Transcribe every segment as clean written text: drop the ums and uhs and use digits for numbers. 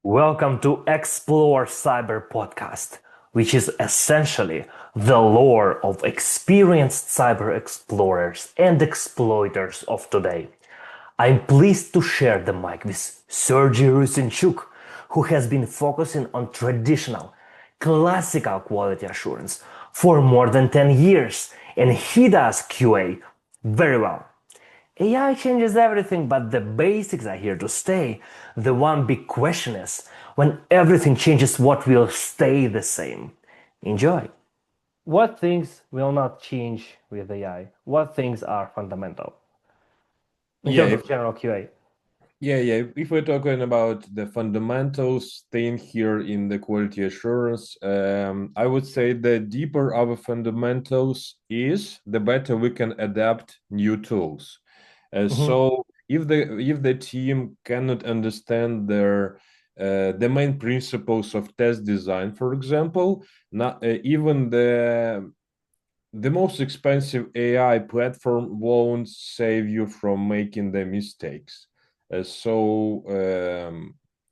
Welcome to Explore Cyber Podcast, which is essentially the lore of experienced cyber explorers and exploiters of today. I'm pleased to share the mic with Sergii Rusinchuk, who has been focusing on traditional, classical quality assurance for more than 10 years, and he does QA very well. AI changes everything, but the basics are here to stay. The one big question is, when everything changes, what will stay the same? Enjoy. What things will not change with AI? What things are fundamental in Yeah, terms if, of general QA? yeah. If we're talking about the fundamentals thing here in the quality assurance, I would say the deeper our fundamentals is, the better we can adapt new tools. Mhm. So if the team cannot understand the main principles of test design, for example, not even the most expensive AI platform won't save you from making the mistakes.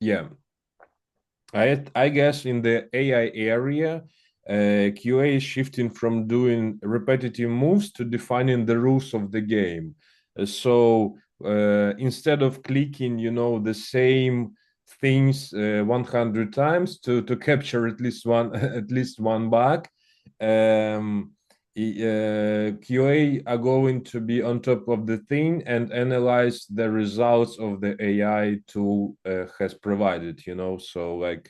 Yeah, I guess in the AI area, QA is shifting from doing repetitive moves to defining the rules of the game. Instead of clicking, the same things 100 times to capture at least one at least one bug, um, QA are going to be on top of the thing and analyze the results of the AI tool has provided, so like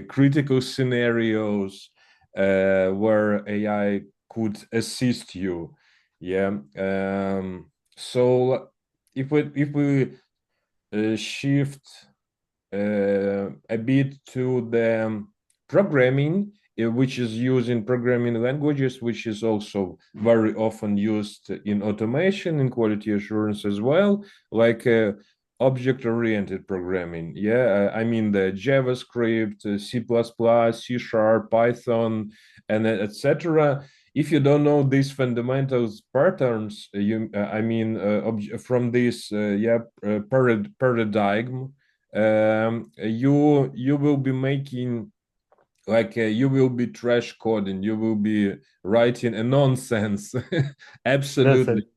critical scenarios where AI could assist you. Yeah. So if we shift a bit to the programming, which is used in programming languages, which is also very often used in automation, in quality assurance as well, like object-oriented programming. Yeah, I mean the JavaScript, C++, C Sharp, Python, and etc. If you don't know these fundamentals patterns, from this paradigm, you will be making, like you will be trash coding, you will be writing a nonsense. That's Absolutely. it.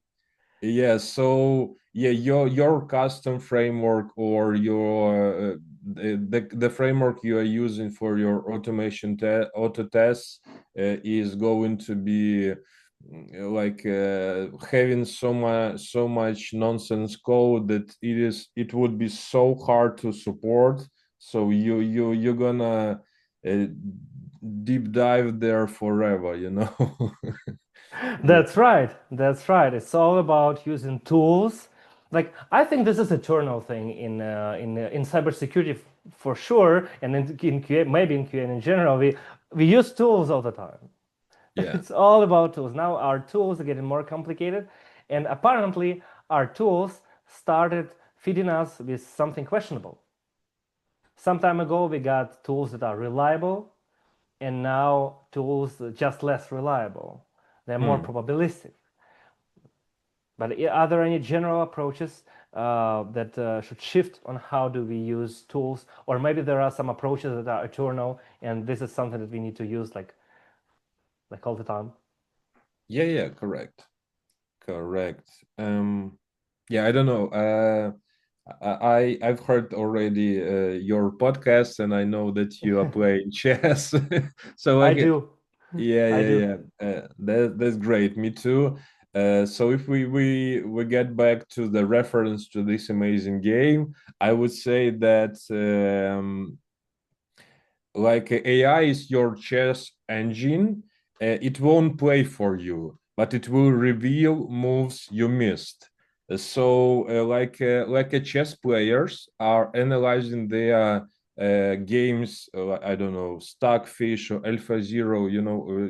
Yeah, so yeah, your custom framework or your the framework you are using for your auto tests is going to be like having so much nonsense code that it would be so hard to support. So you're gonna uh, deep dive there forever, Yeah. That's right. That's right. It's all about using tools. Like I think this is a eternal thing in cybersecurity for sure, and in QA, maybe in QA in general. We use tools all the time. Yeah. It's all about tools. Now our tools are getting more complicated, and apparently our tools started feeding us with something questionable. Some time ago we got tools that are reliable, and now tools just less reliable. They're more Hmm. probabilistic. But are there any general approaches that should shift on how do we use tools, or maybe there are some approaches that are eternal, and this is something that we need to use like all the time? Yeah, correct. Correct. Yeah, I don't know. I've heard already your podcast, and I know that you are playing chess. So I like, do. yeah, I do. yeah. That's great. Me too. So if we get back to the reference to this amazing game, I would say that like AI is your chess engine. It won't play for you, but it will reveal moves you missed. Like a chess players are analyzing their games. I don't know, Stockfish or AlphaZero.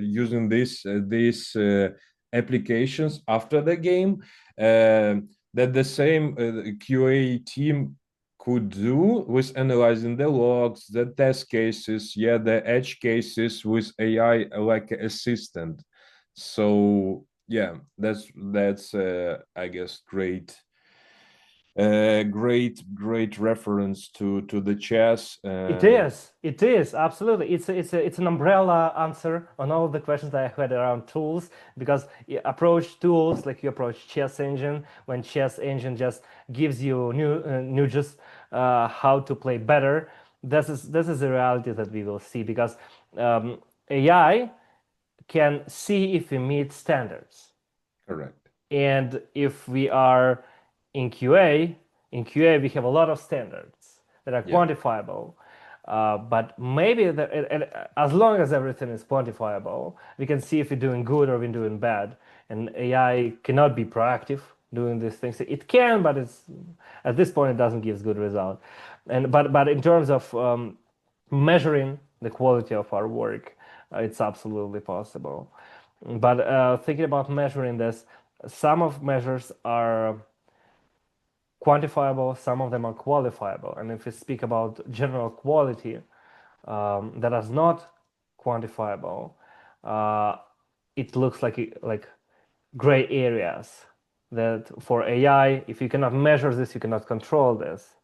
Using these applications after the game. That the same QA team could do with analyzing the logs, the test cases, yeah, the edge cases with AI like assistant. So yeah, that's I guess great. Great reference to the chess. It is absolutely. It's an umbrella answer on all the questions that I had around tools, because you approach tools like you approach chess engine, when chess engine just gives you new just how to play better. This is the reality that we will see, because AI can see if we meet standards. Correct. And if we are in QA, we have a lot of standards that are Yeah. quantifiable. But maybe as long as everything is quantifiable, we can see if we're doing good or we're doing bad. And AI cannot be proactive doing these things. It can, but it's at this point it doesn't give good result. And but in terms of measuring the quality of our work, it's absolutely possible. But thinking about measuring this, some of measures are quantifiable, some of them are qualifiable. And if we speak about general quality that is not quantifiable, uh, it looks like gray areas that for AI, if you cannot measure this, you cannot control this.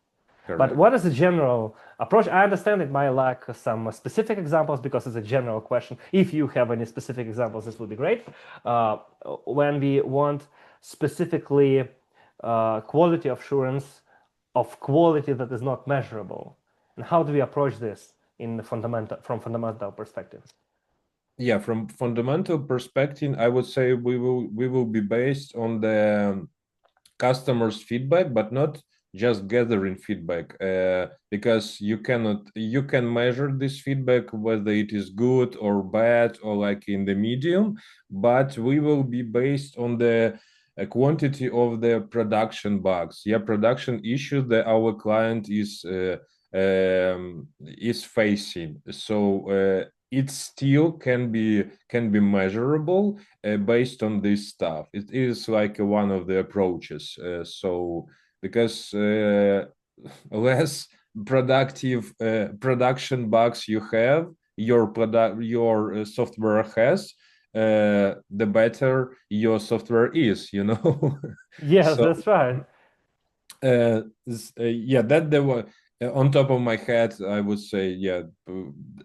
But Correct. what is the general approach? I understand it might lack some specific examples because it's a general question. If you have any specific examples, this would be great. Uh, when we want specifically quality assurance of quality that is not measurable, and how do we approach this from fundamental perspective? Yeah, from fundamental perspective, I would say we will be based on the customers' feedback, but not just gathering feedback, because you can measure this feedback whether it is good or bad or like in the medium, but we will be based on the quantity of the production bugs, yeah, production issues that our client is facing. So it still can be measurable based on this stuff. It is like one of the approaches. So because less productive production bugs you have, your software has, the better your software is. Yes, So that's right. yeah, that the on top of my head, I would say, yeah,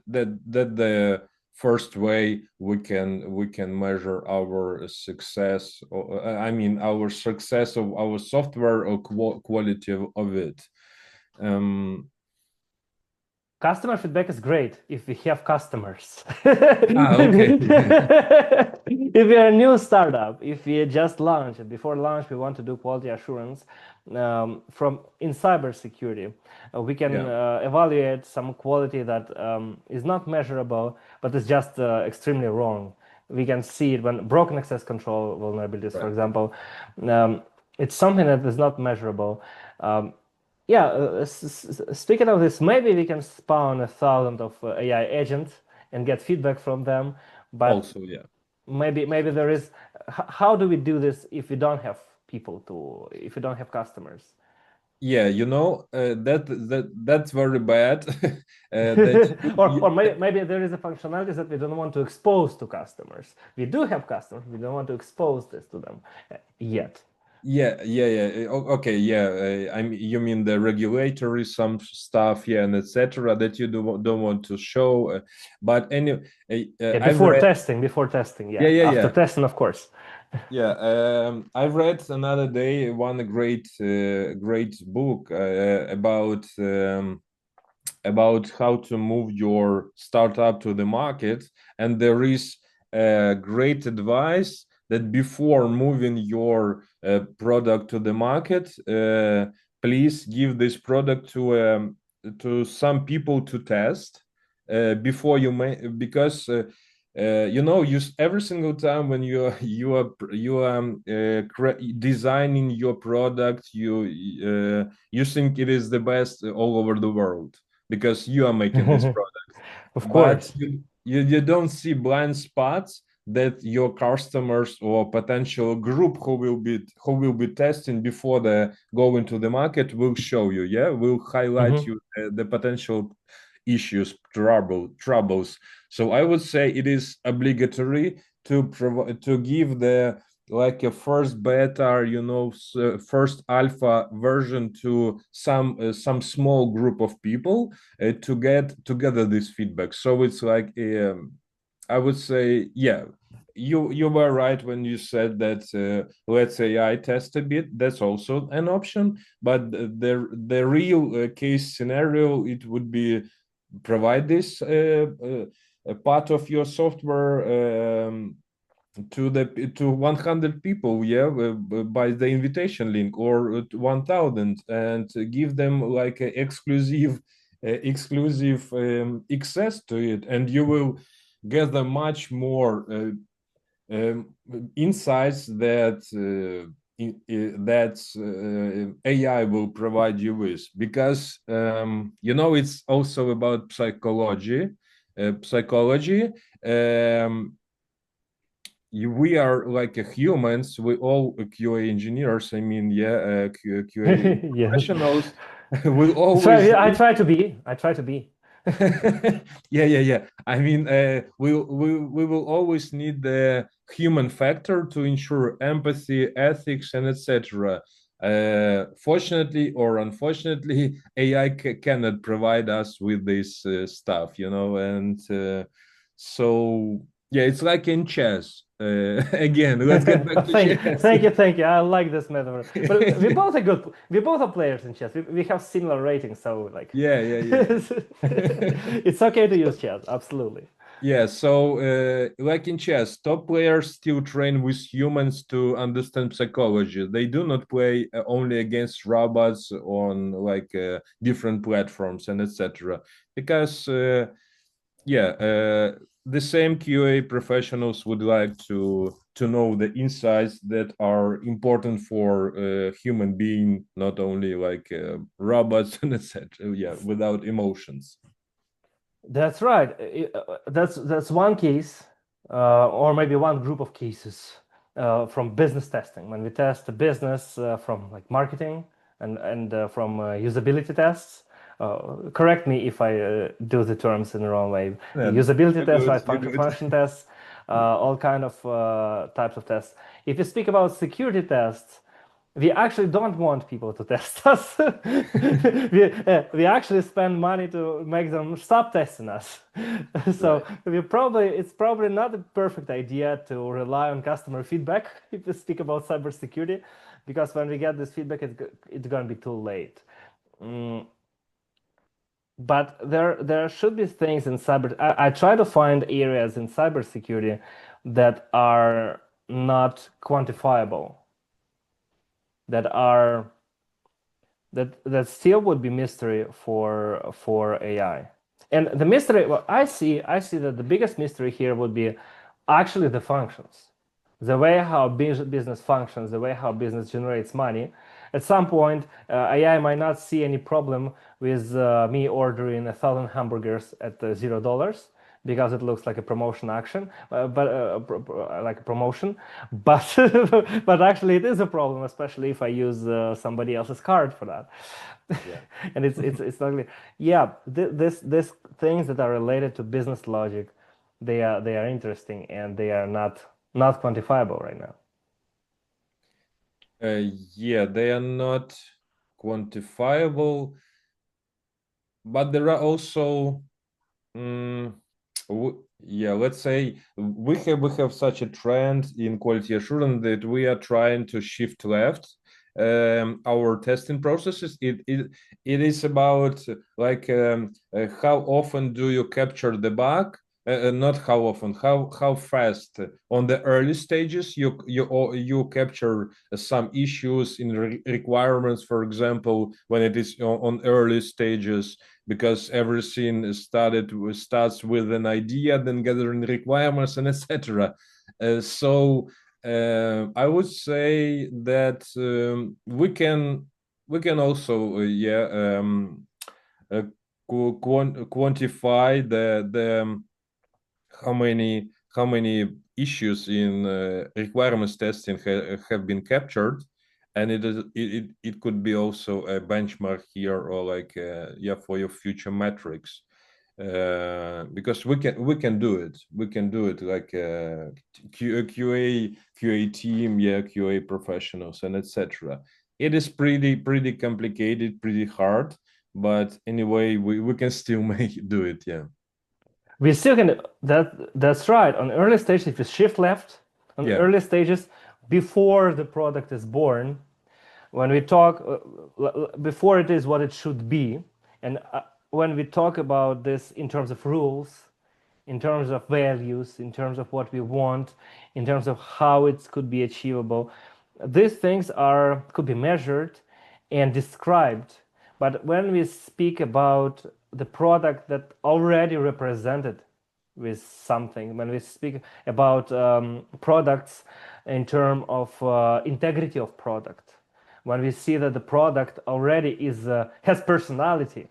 that the first way we can measure our success, or I mean our success of our software or quality of it. um Customer feedback is great if we have customers. okay. If we are a new startup, if we just launch, and before launch we want to do quality assurance from in cybersecurity, we can Yeah, evaluate some quality that is not measurable, but is just extremely wrong. We can see it when broken access control vulnerabilities, for right. example. Um, it's something that is not measurable. Yeah, speaking of this, maybe we can spawn 1,000 of AI agents and get feedback from them. But Also, yeah. maybe there is. How do we do this if we don't have if we don't have customers? Yeah, that's very bad. That Or maybe there is a functionality that we don't want to expose to customers. We do have customers, we don't want to expose this to them yet. Yeah. Okay, yeah. You mean the regulatory some stuff, yeah, and etc. that you don't want to show. But anyway, Yeah, I've read. before testing, Yeah, yeah. yeah, After yeah, testing, of course. yeah. I've read another day one great book about how to move your startup to the market, and there is great advice that before moving your product to the market, please give this product to some people to test before you may, because every single time when you are designing your product, you think it is the best all over the world because you are making this product, Of but course. you don't see blind spots that your customers or potential group who will be testing before they go into the market will show you, yeah, will highlight Mhm. you the potential issues, troubles. So I would say it is obligatory to give like a first beta, first alpha version to some small group of people to get together this feedback. So it's like I would say, yeah, you were right when you said that let's AI test a bit. That's also an option, but the real case scenario, it would be provide this a part of your software to 100 people, yeah, by the invitation link, or 1000, and give them like a exclusive access to it, and you will gather much more insights that AI will provide you with, because it's also about psychology. We are like humans, we all QA engineers, I mean, yeah, QA Yes. professionals, we Try, always I need. try to be. I try to be. Yeah. I mean, we will always need the human factor to ensure empathy, ethics, and etc. Fortunately or unfortunately, AI cannot provide us with this stuff, and so yeah, it's like in chess. Again, let's get back to chess. Thank you. I like this metaphor. But we both are good. We both are players in chess. We have similar ratings, so like, Yeah. it's okay to use chess. Absolutely. Yeah, so like in chess, top players still train with humans to understand psychology. They do not play only against robots on like different platforms and etc. Because the same QA professionals would like to know the insights that are important for human being, not only like robots and etc. Yeah, without emotions. That's right. That's one case, or maybe one group of cases from business testing. When we test the business from like marketing and from usability tests. Correct me if I do the terms in the wrong way. Yeah, Usability you're tests, good. right? You're good. Function tests, all kind of types of tests. If you speak about security tests, we actually don't want people to test us. we actually spend money to make them stop testing us. So Right. it's probably not a perfect idea to rely on customer feedback if we speak about cybersecurity, because when we get this feedback, it's going to be too late. Mm, but there should be things in cyber. I try to find areas in cybersecurity that are not quantifiable, that are that still would be mystery for AI. And the mystery, well, I see that the biggest mystery here would be actually the functions, the way how business functions, the way how business generates money. At some point, AI might not see any problem with me ordering 1,000 hamburgers at $0 because it looks like a promotion action, like a promotion. But but actually, it is a problem, especially if I use somebody else's card for that. Yeah. And it's not clear. Yeah, this things that are related to business logic, they are interesting and they are not quantifiable right now. Yeah, they are not quantifiable, but there are also, mm, yeah, let's say we have such a trend in quality assurance that we are trying to shift left our testing processes. It is about like how often do you capture the bug, not how often, how fast on the early stages you capture some issues in requirements, for example, when it is on early stages, because everything starts with an idea, then gathering requirements and etc. I would say that we can also uh, quantify the how many issues in requirements testing have been captured, and it could be also a benchmark here, or like yeah, for your future metrics. because we can do it. We can do it like QA team, yeah, QA professionals, and etc. It is pretty complicated, pretty hard, but anyway, we can still do it. Yeah, We still can. That's right. On early stages, if you shift left on yeah, early stages before the product is born, when we talk before it is what it should be, and when we talk about this in terms of rules, in terms of values, in terms of what we want, in terms of how it could be achievable, these things are could be measured and described. But when we speak about the product that already represented with something, when we speak about products in terms of integrity of product, when we see that the product already is has personality,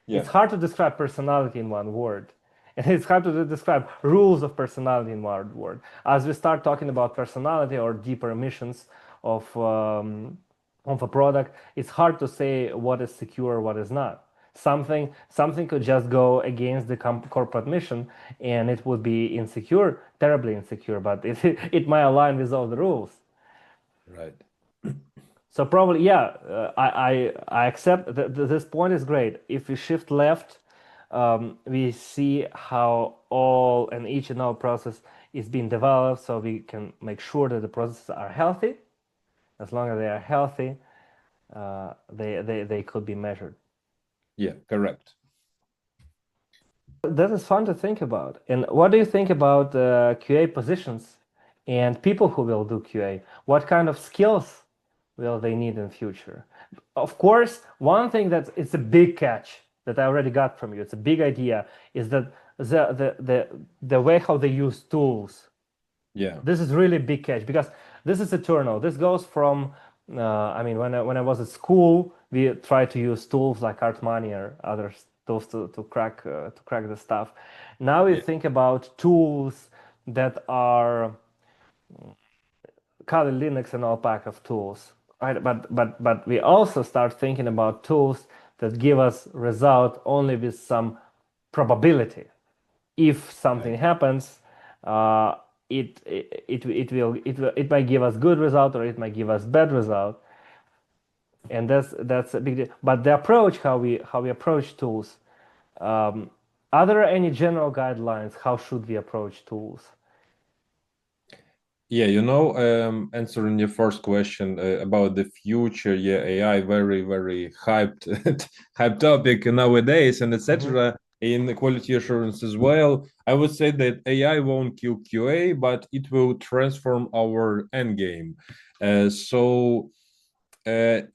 yeah, it's hard to describe personality in one word. And it's hard to describe rules of personality in one word. As we start talking about personality or deeper missions of a product, it's hard to say what is secure, what is not. Something could just go against the corporate mission, and it would be insecure, terribly insecure, but it might align with all the rules. right. So probably, yeah, I accept that this point is great. If we shift left, we see how all and each and all process is being developed, so we can make sure that the processes are healthy. As long as they are healthy, they could be measured. Yeah, correct. That is fun to think about. And what do you think about QA positions and people who will do QA? What kind of skills will they need in future? Of course, one thing that it's a big catch that I already got from you. It's a big idea is that the way how they use tools. Yeah, This is really big catch because this is eternal. This goes from I mean, when I was at school, we tried to use tools like Artmani or other tools to crack the stuff. Now we yeah, think about tools that are Kali Linux and all pack of tools, right? But we also start thinking about tools that give us result only with some probability. If something right. happens, uh, it might give us good result or it might give us bad result, and that's a big deal. But the approach how we approach tools, um, are there any general guidelines how should we approach tools? Yeah, answering your first question about the future, yeah, AI very hyped hyped topic nowadays and Mhm. etc. In the quality assurance as well. I would say that AI won't kill QA, but it will transform our end game.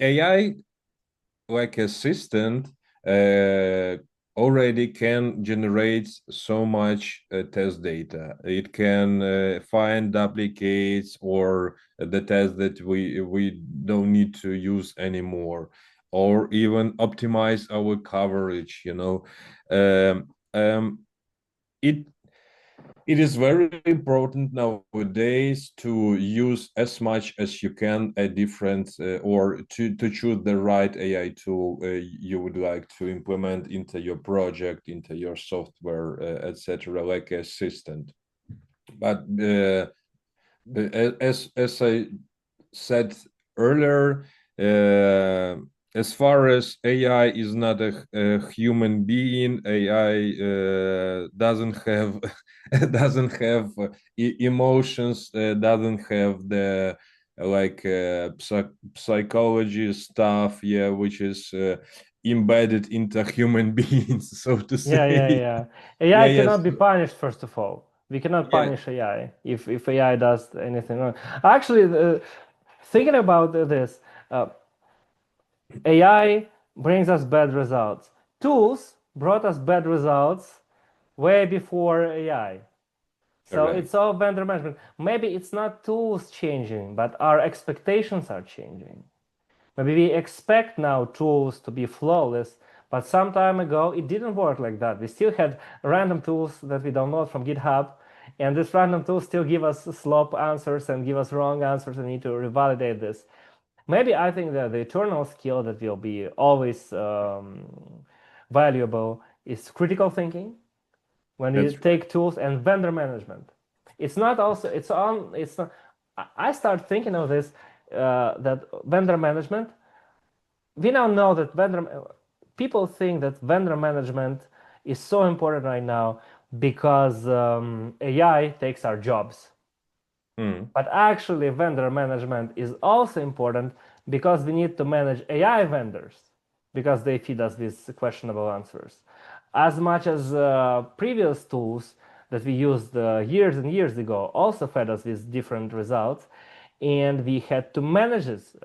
AI like assistant uh, already can generate so much test data. It can find duplicates or the test that we don't need to use anymore, or even optimize our coverage. Um, um, it it is very important nowadays to use as much as you can a different or to choose the right AI tool you would like to implement into your project, into your software, etc., like assistant. But as I said earlier, as far as AI is not a human being, AI doesn't have doesn't have emotions, doesn't have the like psychology stuff, yeah, which is embedded into human beings, so to Yeah, yeah, say. yeah. Yeah, AI yes, cannot be punished, first of all. We cannot yeah, punish AI if AI does anything wrong. Actually, thinking about this, uh, AI brings us bad results. Tools brought us bad results way before AI. So right, it's all vendor management. Maybe it's not tools changing, but our expectations are changing. Maybe we expect now tools to be flawless, but some time ago it didn't work like that. We still had random tools that we download from GitHub, and these random tools still give us slop answers and give us wrong answers, and need to revalidate this. Maybe I think that the eternal skill that will be always valuable is critical thinking, when you That's take tools, and vendor management. It's not also, it's on, it's not, I start thinking of this, that vendor management, we now know that people think that vendor management is so important right now because AI takes our jobs. right. But actually, vendor management is also important because we need to manage AI vendors because they feed us with questionable answers. As much as previous tools that we used years and years ago also fed us with different results, and we had to manage this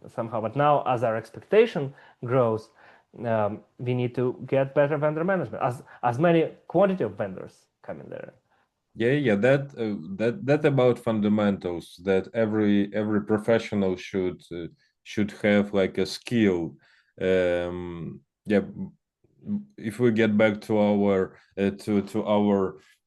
somehow. But now, as our expectation grows, we need to get better vendor management as many quantity of vendors come in there. Yeah, that about fundamentals that every professional should have like a skill. Yeah, if we get back to our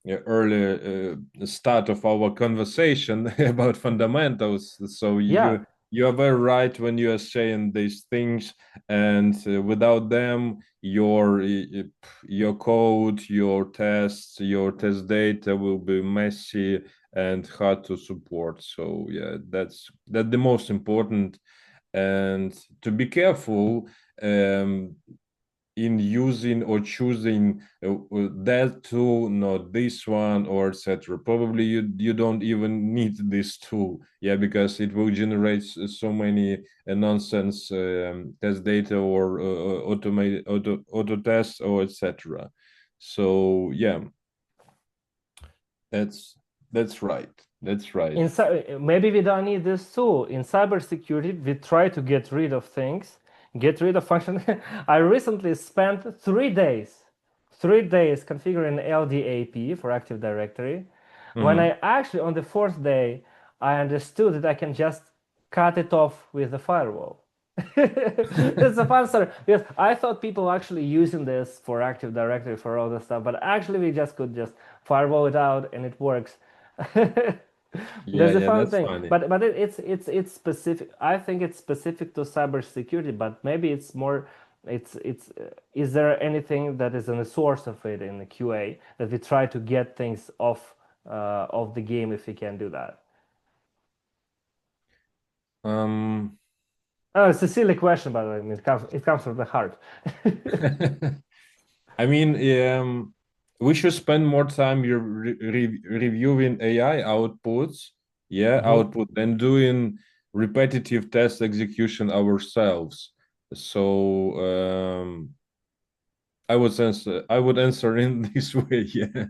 early start of our conversation about fundamentals, so Yeah, you are very right when you are saying these things, and without them, your code, your tests, your test data will be messy and hard to support. So yeah, that's the most important, and to be careful in using or choosing that tool, not this one, or etc. Probably you don't even need this tool, yeah, because it will generate so many nonsense test data or auto tests or etc. So yeah, that's right. That's right. maybe we don't need this tool. In cybersecurity, we try to get rid of things, get rid of function. I recently spent 3 days configuring LDAP for Active Directory. When I Mhm. actually, on the fourth day, I understood that I can just cut it off with the firewall. It's a fun story because I thought people actually using this for Active Directory for all this stuff, but actually we just could just firewall it out and it works. Yeah, There's a yeah, fun that's thing, funny. but it's specific. I think it's specific to cybersecurity, but maybe it's more. It's. Is there anything that is in the source of it in the QA that we try to get things off the game if we can do that? um Oh, it's a silly question, but I mean, it comes from the heart. I mean, we should spend more time reviewing AI outputs, yeah, Mhm. output, and doing repetitive test execution ourselves. So I would answer in this way, yeah.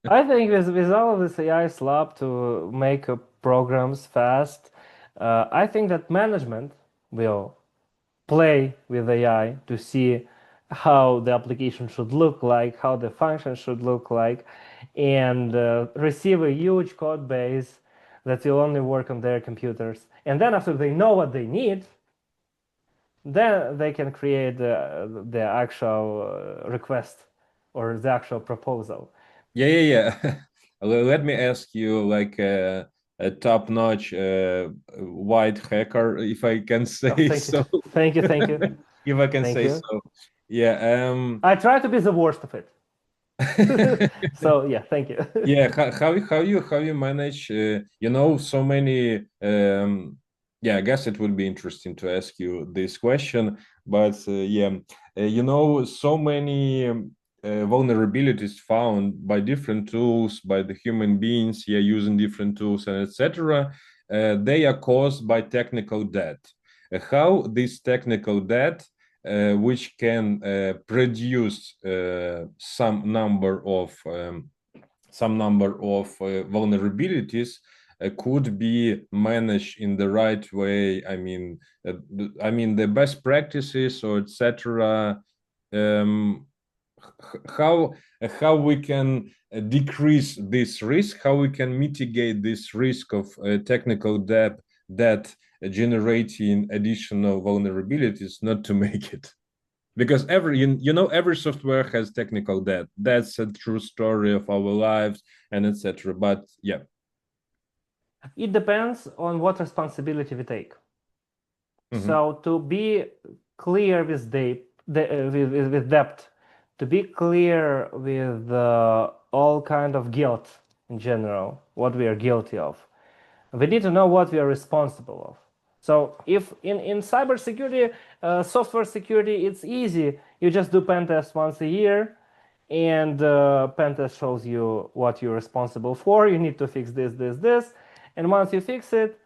I think with all of this AI slop to make programs fast, I think that management will play with AI to see how the application should look like, how the function should look like, and receive a huge code base that will only work on their computers. And then after they know what they need, then they can create the actual request or the actual proposal. Yeah, yeah, yeah. Let me ask you, like a top-notch white hacker, if I can Oh, say thank you, so. thank you, thank you, If I can thank say you. so. Yeah. I try to be the worst of it. So yeah, thank you. Yeah, how you manage so many yeah, I guess it would be interesting to ask you this question, but yeah, so many vulnerabilities found by different tools, by the human beings, yeah, using different tools and etc. They are caused by technical debt. How this technical debt, which can produce some number of vulnerabilities, could be managed in the right way. I mean the best practices or etc. um, how how we can decrease this risk, how we can mitigate this risk of technical debt that generating additional vulnerabilities, not to make it, because every software has technical debt. That's a true story of our lives and etc. But yeah. It depends on what responsibility we take. Mhm. So to be clear with with debt, to be clear with all kind of guilt in general, what we are guilty of, we need to know what we are responsible of. So if in cybersecurity, software security, it's easy. You just do pen test once a year, and pen test shows you what you're responsible for. You need to fix this, this, this, and once you fix it,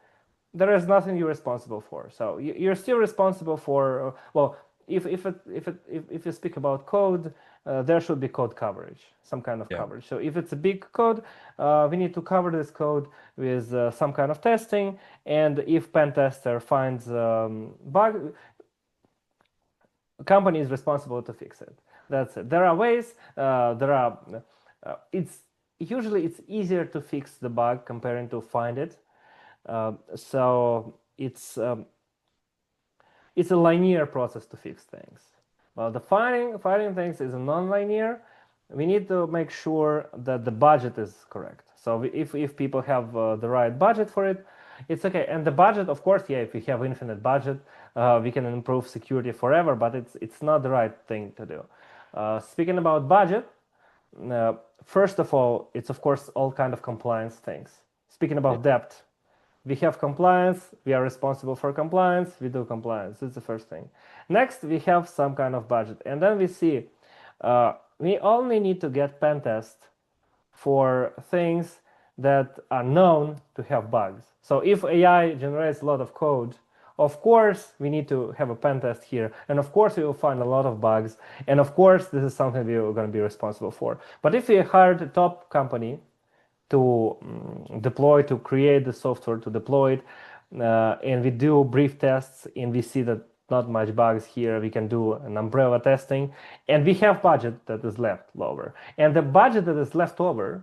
there is nothing you're responsible for. So you're still responsible for, well, if you speak about code, there should be code coverage, some kind of Yeah. coverage. So if it's a big code, we need to cover this code with some kind of testing. And if pen tester finds bug, company is responsible to fix it. That's it. There are ways. It's usually it's easier to fix the bug comparing to find it. So it's a linear process to fix things. Well, the finding things is a non-linear. We need to make sure that the budget is correct. So if people have the right budget for it, it's okay. And the budget, of course, yeah, if we have infinite budget, we can improve security forever, but it's not the right thing to do. Speaking about budget, first of all, it's of course all kind of compliance things. Speaking about debt, we have compliance, we are responsible for compliance, we do compliance. That's the first thing. Next, we have some kind of budget. And then we see we only need to get pen test for things that are known to have bugs. So if AI generates a lot of code, of course we need to have a pen test here, and of course we will find a lot of bugs, and of course this is something we're going to be responsible for. But if we hired a top company to deploy, to create the software, to deploy it, and we do brief tests, and we see that not much bugs here, we can do an umbrella testing, and we have budget that is left over. And the budget that is left over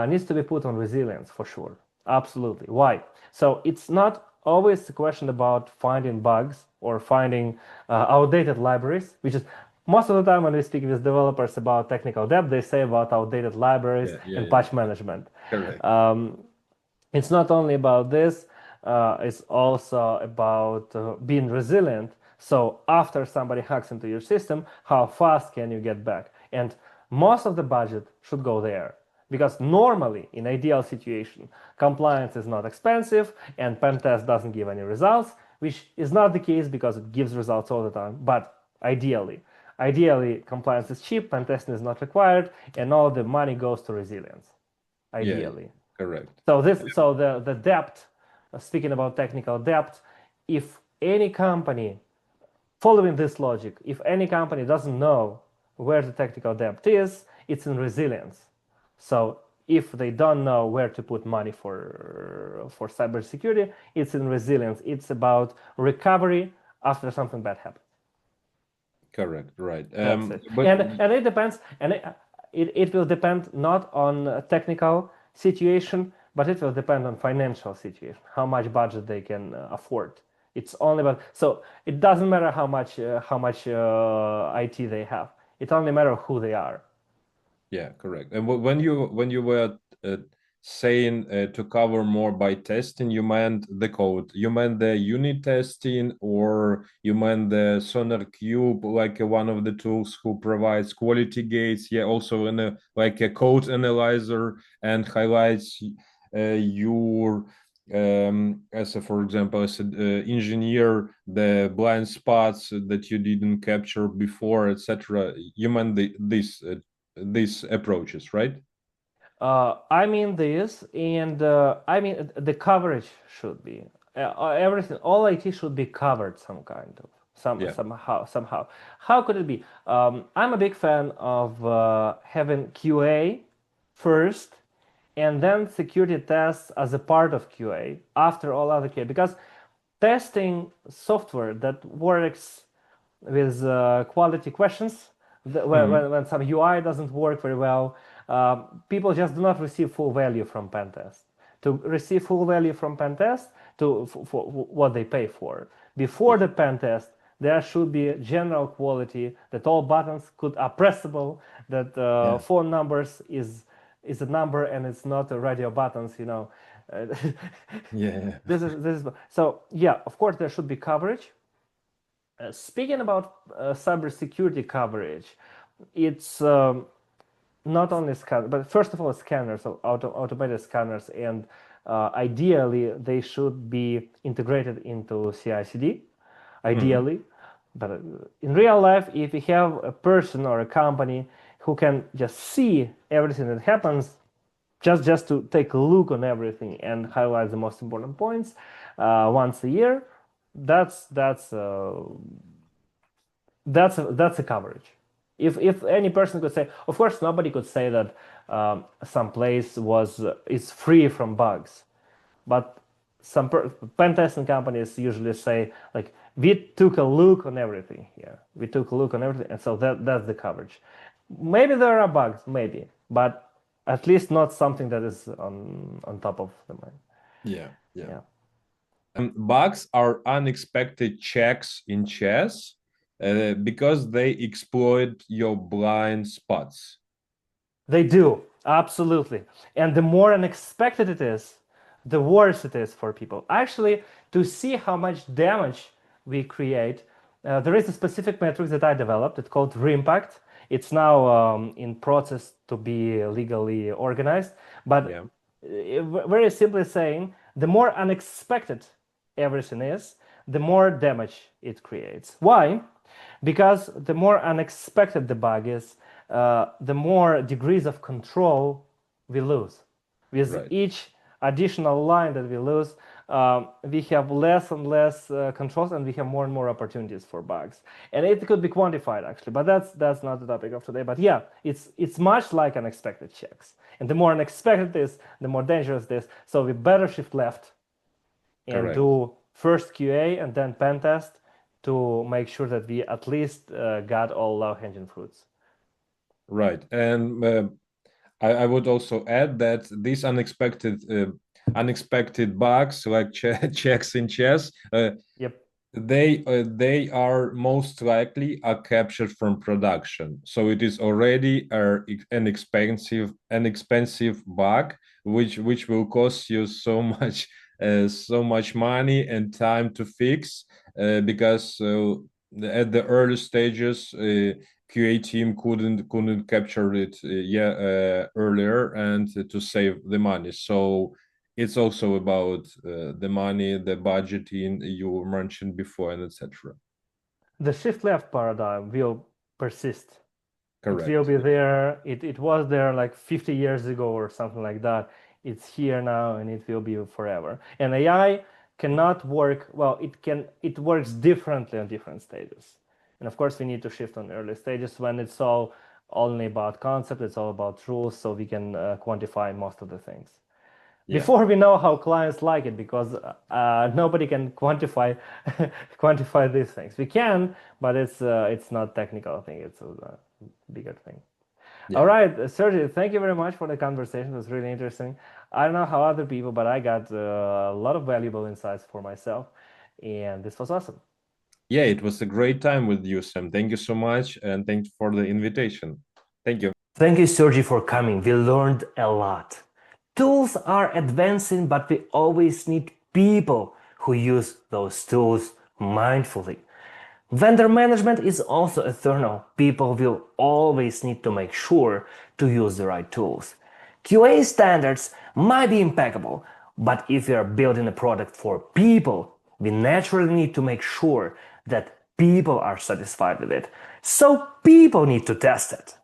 needs to be put on resilience for sure. Absolutely. Why? So it's not always a question about finding bugs or finding outdated libraries, which is most of the time when we speak with developers about technical debt, they say about outdated libraries and patch management. Correct. It's not only about this, it's also about being resilient. So after somebody hacks into your system, how fast can you get back? And most of the budget should go there. Because normally, in ideal situation, compliance is not expensive and pen test doesn't give any results, which is not the case because it gives results all the time. But ideally, compliance is cheap, pen testing is not required, and all the money goes to resilience. Ideally. Yeah, correct. So the debt, speaking about technical debt, if any company, following this logic, if any company doesn't know where the technical debt is, it's in resilience. So if they don't know where to put money for cybersecurity, it's in resilience. It's about recovery after something bad happens. Correct. Right. That's it. But And it depends, and it will depend not on a technical situation, but it will depend on financial situation, how much budget they can afford. It's only about, so it doesn't matter how much IT they have. It only matters who they are. yeah, correct. And when you were saying to cover more by testing, you meant the code, you meant the unit testing, or you meant the Sonar Cube, like one of the tools who provides quality gates, yeah, also in a like a code analyzer and highlights your as a, for example, as an engineer, the blind spots that you didn't capture before, etc. You meant these approaches, right? I mean this, and I mean the coverage should be everything. All IT should be covered some kind of somehow. How could it be? I'm a big fan of having QA first, and then security tests as a part of QA after all other QA, because testing software that works with quality questions, when some UI doesn't work very well, people just do not receive full value from pen test. To receive full value from pen test, for what they pay for. Before the pen test, there should be general quality, that all buttons are pressable, that phone numbers is a number and it's not a radio buttons, you know. Yeah. This is so yeah. Of course, there should be coverage. Speaking about cybersecurity coverage, It's not only scanners, but first of all, scanners, so automated scanners, and ideally they should be integrated into CI/CD. Mhm. Ideally, but in real life, if you have a person or a company who can just see everything that happens, just to take a look on everything and highlight the most important points once a year, that's that's uh, that's a coverage. If any person could say, of course, nobody could say that some place is free from bugs, but pen testing companies usually say like we took a look on everything here. We took a look on everything, and so that's the coverage. Maybe there are bugs, maybe, but at least not something that is on top of the mind. Yeah, yeah. Yeah. Bugs are unexpected checks in chess because they exploit your blind spots. They do, absolutely. And the more unexpected it is, the worse it is for people. Actually, to see how much damage we create, there is a specific metric that I developed. It's called reimpact. It's now in process to be legally organized. But Yeah, very simply saying, the more unexpected everything is, the more damage it creates. Why? Because the more unexpected the bug is, the more degrees of control we lose. With right. each additional line that we lose, we have less and less controls, and we have more and more opportunities for bugs. And it could be quantified actually, but that's not the topic of today. But yeah, it's much like unexpected checks, and the more unexpected it is, the more dangerous it is. So we better shift left and Correct. do first QA and then pen test to make sure that we at least got all low-hanging fruits. Right. And I would also add that these unexpected bugs like checks in chess, Yep. they are most likely are captured from production. So it is already an expensive bug, which will cost you so much money and time to fix, because at the early stages. QA team couldn't capture it earlier and to save the money. So it's also about the money, the budgeting you mentioned before, and etc. The shift left paradigm will persist. It will Correct. be Yeah. there. It was there like 50 years ago or something like that. It's here now and it will be forever. And AI cannot work, well, it works differently on different stages. And of course we need to shift on early stages when it's all only about concept, it's all about rules, so we can quantify most of the things Yeah. before we know how clients like it, because nobody can quantify quantify these things. We can, but it's not technical. I think it's a bigger thing. All Yeah. right, Sergey, thank you very much for the conversation. It was really interesting. I don't know how other people, but I got a lot of valuable insights for myself, and this was awesome. Yeah, it was a great time with you, Sam. Thank you so much, and thanks for the invitation. Thank you. Thank you, Sergey, for coming. We learned a lot. Tools are advancing, but we always need people who use those tools mindfully. Vendor management is also eternal. People will always need to make sure to use the right tools. QA standards might be impeccable, but if we are building a product for people, we naturally need to make sure that people are satisfied with it. So people need to test it.